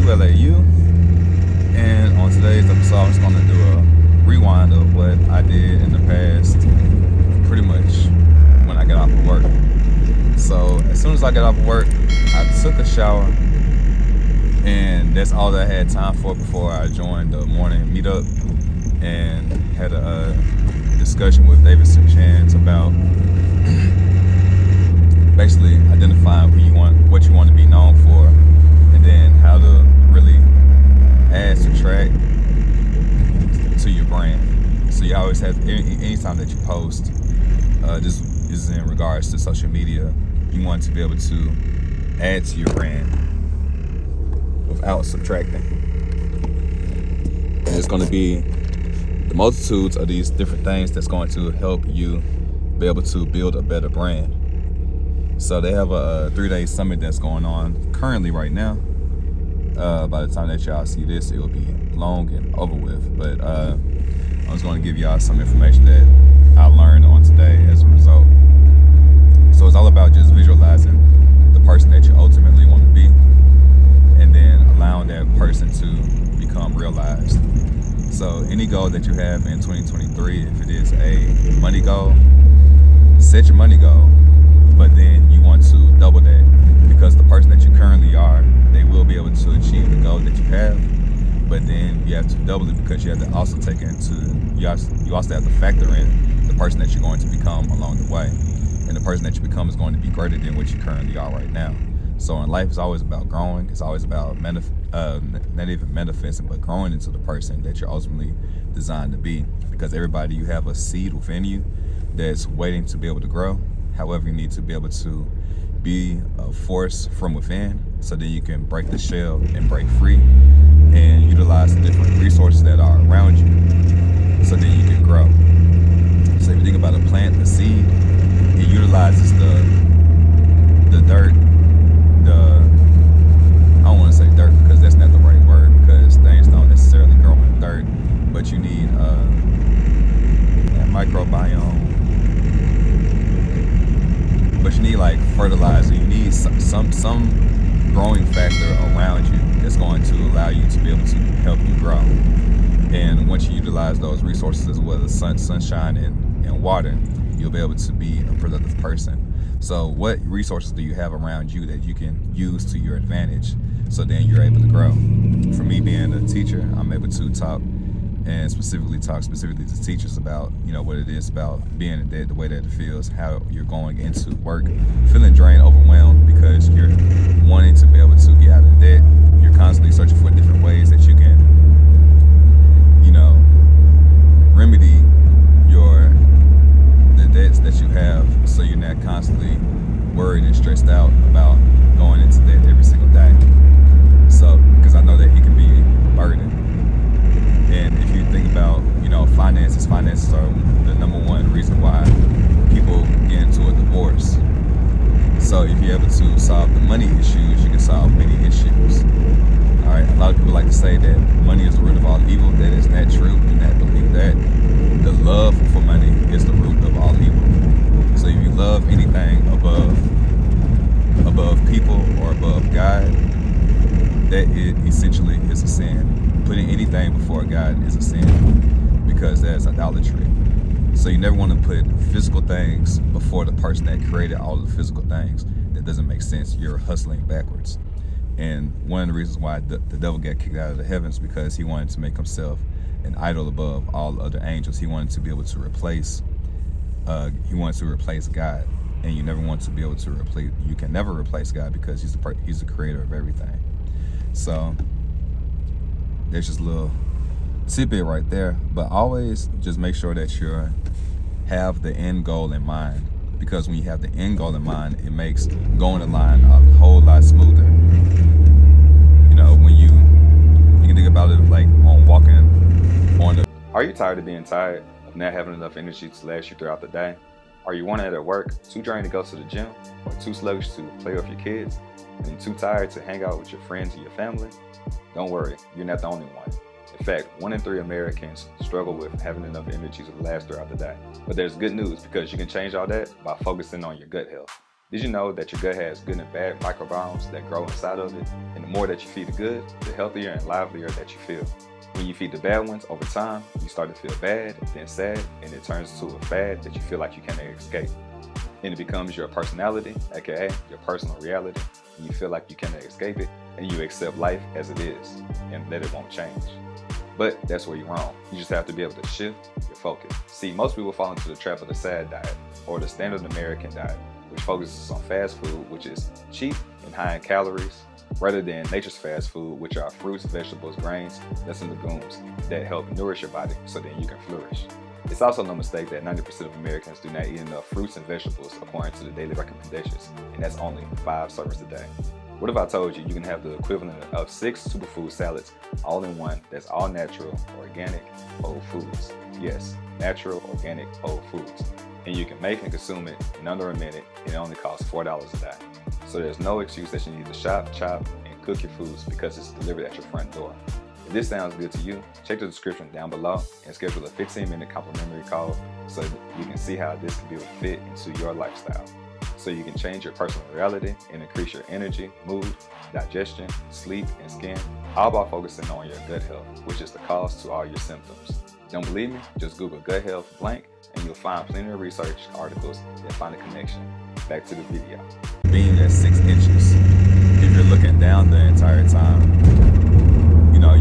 2LAU, and on today's episode, I'm just going to do a rewind of what I did in the past, pretty much when I got off of work. So, as soon as I got off of work, I took a shower, and that's all that I had time for before I joined the morning meetup and had a discussion with David Chance about basically identifying what you want to be known for, and then how to really add, subtract to your brand. So you always have, anytime that you post, this is in regards to social media, you want to be able to add to your brand without subtracting. And it's going to be the multitudes of these different things that's going to help you be able to build a better brand. So they have a 3-day summit that's going on currently right now. By the time that y'all see this, it will be long and over with. But I was going to give y'all some information that I learned on today as a result. So it's all about just visualizing the person that you ultimately want to be, and then allowing that person to become realized. So any goal that you have in 2023, if it is a money goal, set your money goal, but then you want to double that, because the person that you currently are, they will be able to achieve the goal that you have, but then you have to double it, because you have to also you also have to factor in the person that you're going to become along the way. And the person that you become is going to be greater than what you currently are right now. So in life, it's always about growing. It's always about not even manifesting, but growing into the person that you're ultimately designed to be. Because everybody, you have a seed within you that's waiting to be able to grow. However, you need to be able to be a force from within, so that you can break the shell and break free and utilize the different resources that are around you, so that you can grow. So if you think about a plant, the seed, it utilizes the dirt, I don't want to say dirt because that's not the right word, because things don't necessarily grow in dirt, but you need a microbiome. But you need like fertilizer. You need some growing factor around you that's going to allow you to be able to help you grow. And once you utilize those resources, as well as sunshine and water, you'll be able to be a productive person. So what resources do you have around you that you can use to your advantage, so then you're able to grow? For me, being a teacher, I'm able to talk specifically to teachers about, what it is about being in debt, the way that it feels, how you're going into work, feeling drained, overwhelmed, because you're wanting to be able to get out of debt. You're constantly searching for different ways that you can, remedy the debts that you have, so you're not constantly worried and stressed out about going into debt every single day. So, because I know that it can be a burden. And if you think about, finances are the number one reason why people get into a divorce. So if you're able to solve the money issues, you can solve many issues. All right, a lot of people like to say that money is the root of all evil. That is not true. Do not believe that. The love for money is the root of all evil. So if you love anything above people or above God, that it essentially is a sin. Putting anything before God is a sin, because that's idolatry. So you never want to put physical things before the person that created all of the physical things. That doesn't make sense. You're hustling backwards. And one of the reasons why the devil got kicked out of the heavens, because he wanted to make himself an idol above all other angels. He wanted to be able to replace God. And you never want to be able to replace. You can never replace God, because he's the creator of everything. So there's just a little tidbit right there. But always just make sure that you have the end goal in mind, because when you have the end goal in mind, it makes going the line a whole lot smoother. When you can think about it like on walking on the. Are you tired of being tired, of not having enough energy to last you throughout the day? Are you one at work, too drained to go to the gym, or too sluggish to play with your kids, and too tired to hang out with your friends and your family? Don't worry, you're not the only one. In fact, 1 in 3 Americans struggle with having enough energy to last throughout the day. But there's good news, because you can change all that by focusing on your gut health. Did you know that your gut has good and bad microbiomes that grow inside of it? And the more that you feed the good, the healthier and livelier that you feel. When you feed the bad ones over time, you start to feel bad, then sad, and it turns into a fad that you feel like you can't escape. And it becomes your personality, aka your personal reality, and you feel like you cannot escape it, and you accept life as it is, and that it won't change. But that's where you're wrong. You just have to be able to shift your focus. See, most people fall into the trap of the SAD diet, or the standard American diet, which focuses on fast food, which is cheap and high in calories, rather than nature's fast food, which are fruits, vegetables, grains, nuts, and legumes that help nourish your body so then you can flourish. It's also no mistake that 90% of Americans do not eat enough fruits and vegetables according to the daily recommendations, and that's only 5 servings a day. What if I told you you can have the equivalent of 6 superfood salads all in one that's all natural, organic, whole foods? Yes, natural, organic, whole foods. And you can make and consume it in under a minute, and it only costs $4 a day. So there's no excuse that you need to shop, chop, and cook your foods because it's delivered at your front door. If this sounds good to you, check the description down below and schedule a 15-minute complimentary call so you can see how this can be a fit into your lifestyle. So you can change your personal reality and increase your energy, mood, digestion, sleep, and skin, all by focusing on your gut health, which is the cause to all your symptoms. Don't believe me? Just Google gut health blank and you'll find plenty of research articles that find a connection. Back to the video. Being at 6 inches, if you're looking down the entire time,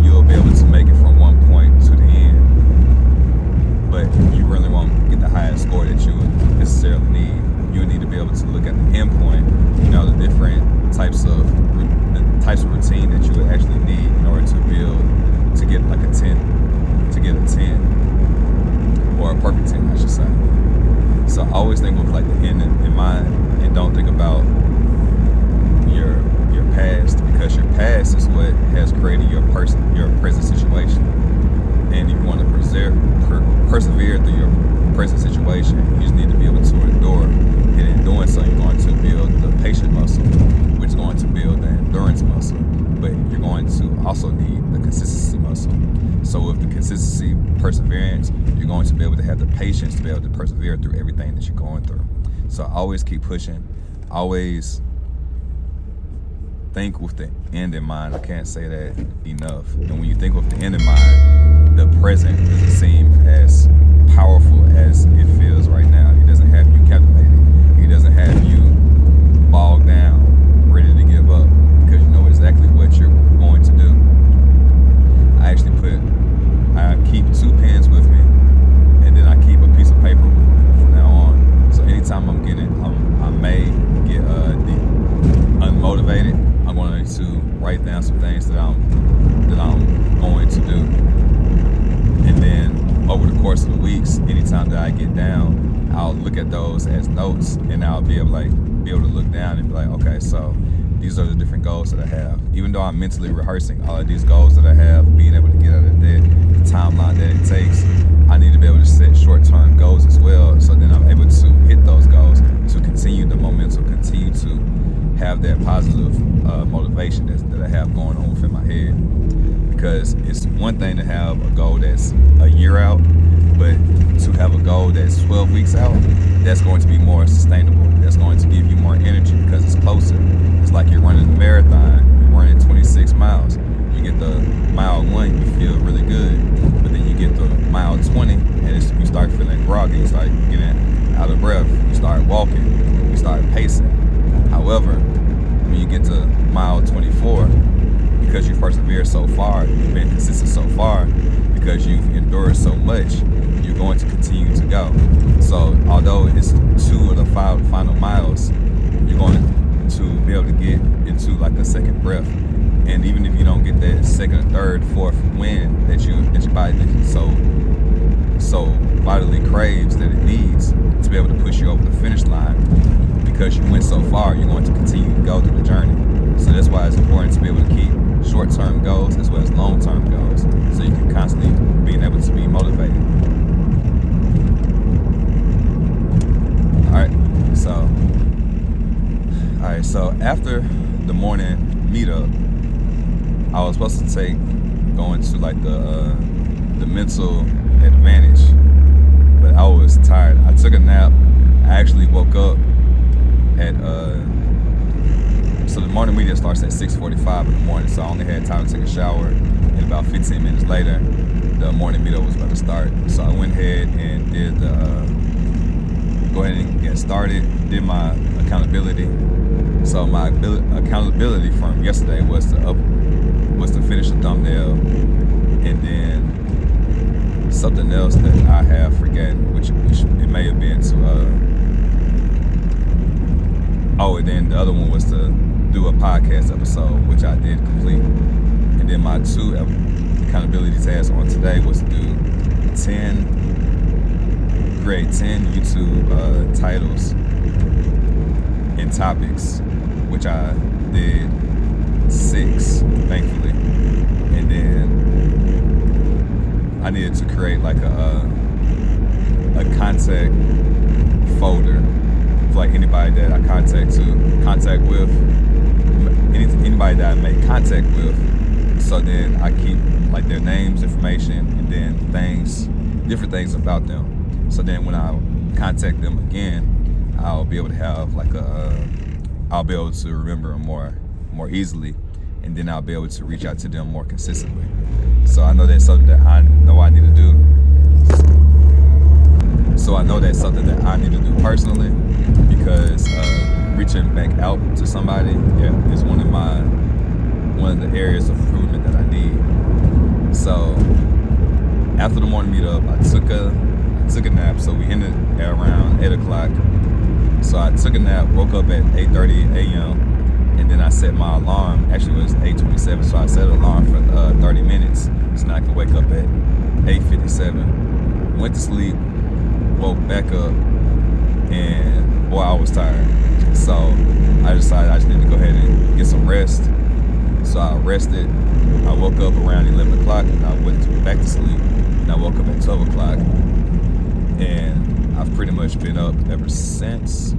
you'll be able to make it from one point to the end. But you really won't get the highest score that you would necessarily need. You need to be able to look at the end point, the different types of routine that you would actually need in order to build, to get like a 10, to get a 10, or a perfect 10, I should say. So always think with like the end in mind, and don't think about your past, because your past is what has created your present situation. And if you want to persevere through your present situation, you just need to be able to endure. And in doing so, you're going to build the patient muscle, which is going to build the endurance muscle. But you're going to also need the consistency muscle. So with the consistency, perseverance, you're going to be able to have the patience to be able to persevere through everything that you're going through. So always keep pushing. Always think with the end in mind. I can't say that enough. And when you think with the end in mind, the present doesn't seem as powerful as it feels right now. It doesn't have you captivated. It doesn't have you bogged down, ready to give up, because you know exactly what you're going to do. I keep 2 pens with me, and then I keep a piece of paper with me from now on. So anytime I may get unmotivated, I'm going to write down some things that I'm going to do. And then over the course of the weeks, anytime that I get down, I'll look at those as notes, and I'll be able to look down and be like, okay, so these are the different goals that I have. Even though I'm mentally rehearsing all of these goals that I have, being able to get out of the timeline that it takes, I need to be able to set short-term goals as well, so then I'm able to hit those goals, to continue the momentum, continue to have that positive motivation that I have going on within my head. Because it's one thing to have a goal that's a year out, but to have a goal that's 12 weeks out, that's going to be more sustainable. That's going to give you more energy because it's closer. It's like you're running a marathon, you're running 26 miles. You get the mile 1, you feel really good, but then you get to mile 20, and you start feeling groggy, you start getting out of breath, you start walking, you start pacing. However, when you get to mile 24, because you persevered so far, you've been consistent so far, because you've endured so much, you're going to continue to go. So although it's 2 of the 5 final miles, you're going to be able to get into like a second breath. And even if you don't get that second, third, fourth wind that your body so vitally craves, that it needs to be able to push you over the finish line, because you went so far, you're going to continue to go through the journey. So that's why it's important to be able to keep short-term goals as well as long-term goals, so you can constantly being able to be motivated. All right, so after the morning meetup, I was supposed to going to like the mental advantage, but I was tired. I took a nap. I actually woke up at so the morning meeting starts at 6:45 in the morning, so I only had time to take a shower, and about 15 minutes later the morning meetup was about to start. So I went ahead and did go ahead and get started, did my accountability. So my accountability from yesterday was to finish the thumbnail, and then something else that I have forgotten, which it may have been to and then the other one was to do a podcast episode, which I did complete. And then my 2 accountability tasks on today was to do create 10 YouTube titles and topics, which I did 6, thankfully. And then I needed to create like a contact folder for like anybody that I contact with, anybody that I make contact with. So then I keep like their names, information, and then different things about them. So then when I contact them again, I'll be able to have like I'll be able to remember them more easily, and then I'll be able to reach out to them more consistently. So I know that's something that I know I need to do. So I know that's something that I need to do personally, because reaching back out to somebody, is one of the areas of improvement that I need. So after the morning meetup, I took a nap. So we ended at around 8 o'clock. So I took a nap, woke up at 8:30 a.m. and then I set my alarm. Actually, it was 8:27, so I set an alarm for 30 minutes, so now I can wake up at 8:57. Went to sleep, woke back up, and boy, I was tired. So I decided I just need to go ahead and get some rest. So I rested. I woke up around 11 o'clock, and I went back to sleep. And I woke up at 12 o'clock, and I've pretty much been up ever since.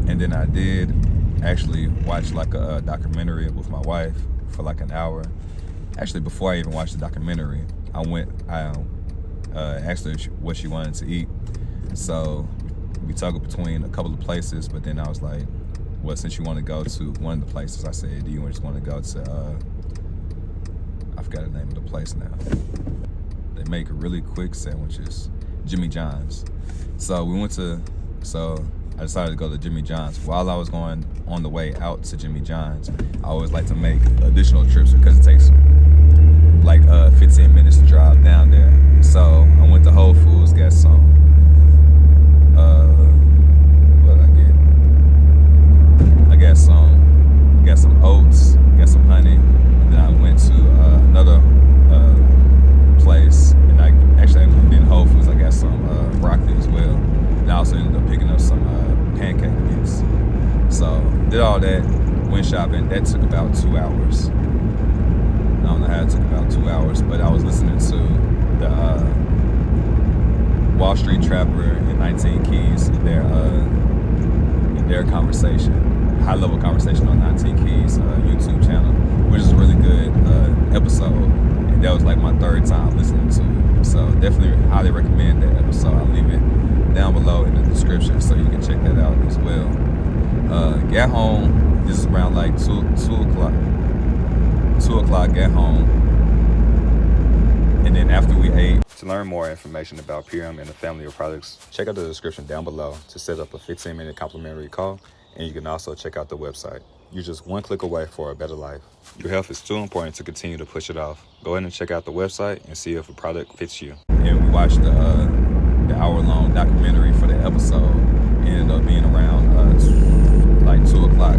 And then I did actually watch like a documentary with my wife for like an hour. Actually, before I even watched the documentary, I asked her what she wanted to eat. So we toggled between a couple of places, but then I was like, well, since you want to go to one of the places, I said, do you just want to go to, I forgot the name of the place now. They make really quick sandwiches, Jimmy John's. So I decided to go to Jimmy John's. While I was going on the way out to Jimmy John's, I always like to make additional trips because it takes like 15 minutes to drive down there. So I went to Whole Foods, got some, what did I get? I got some oats, got some honey, and then I went to another place, and I actually in Whole Foods I got some broccoli as well. And I also ended up picking up some pancake mix. So did all that, went shopping. That took about 2 hours. I don't know how it took about 2 hours, but I was listening to the Wall Street Trapper and 19 Keys in their conversation, high-level conversation on 19 Keys YouTube channel, which is a really good episode. And that was like my 3rd time listening to it. So definitely highly recommend that episode. I'll leave it down below in the description so you can check that out as well. Got home, this is around like 2 o'clock. 2 o'clock, got home. And then after we ate, to learn more information about Purium and the family of products, check out the description down below to set up a 15-minute complimentary call. And you can also check out the website. You're just one click away for a better life. Your health is too important to continue to push it off. Go ahead and check out the website and see if a product fits you. And we watched the hour-long documentary for the episode. It ended up being around like 2 o'clock.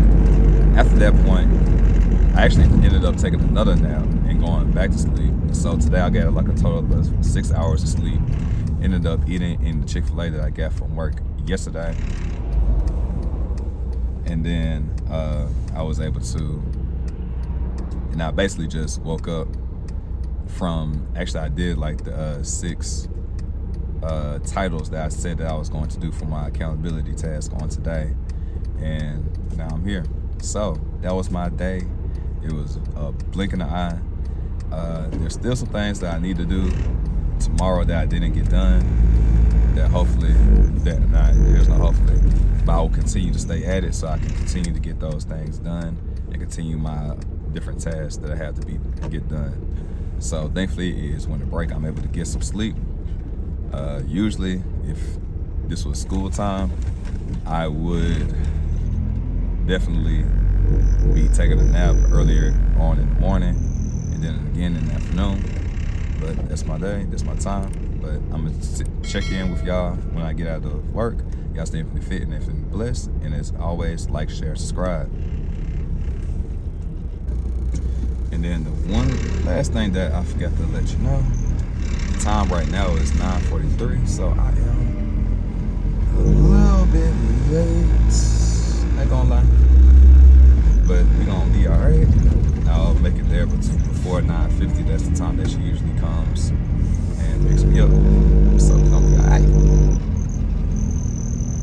After that point, I actually ended up taking another nap and going back to sleep. So today I got like a total of 6 hours of sleep. Ended up eating in the Chick-fil-A that I got from work yesterday. And then I was able to, and I basically just woke up from, actually I did like the 6 titles that I said that I was going to do for my accountability task on today. And now I'm here. So that was my day. It was a blink in the eye. There's still some things that I need to do tomorrow that I didn't get done. There's no hopefully. but I will continue to stay at it so I can continue to get those things done and continue my different tasks that I have to get done. So thankfully is when the break I'm able to get some sleep. Usually if this was school time, I would definitely be taking a nap earlier on in the morning and then again in the afternoon. But that's my day, that's my time. But I'm gonna check in with y'all when I get out of work. Y'all stay infinitely fit and infinitely blessed. And as always, like, share, subscribe. And then the one last thing that I forgot to let you know, the time right now is 9:43, so I am a little bit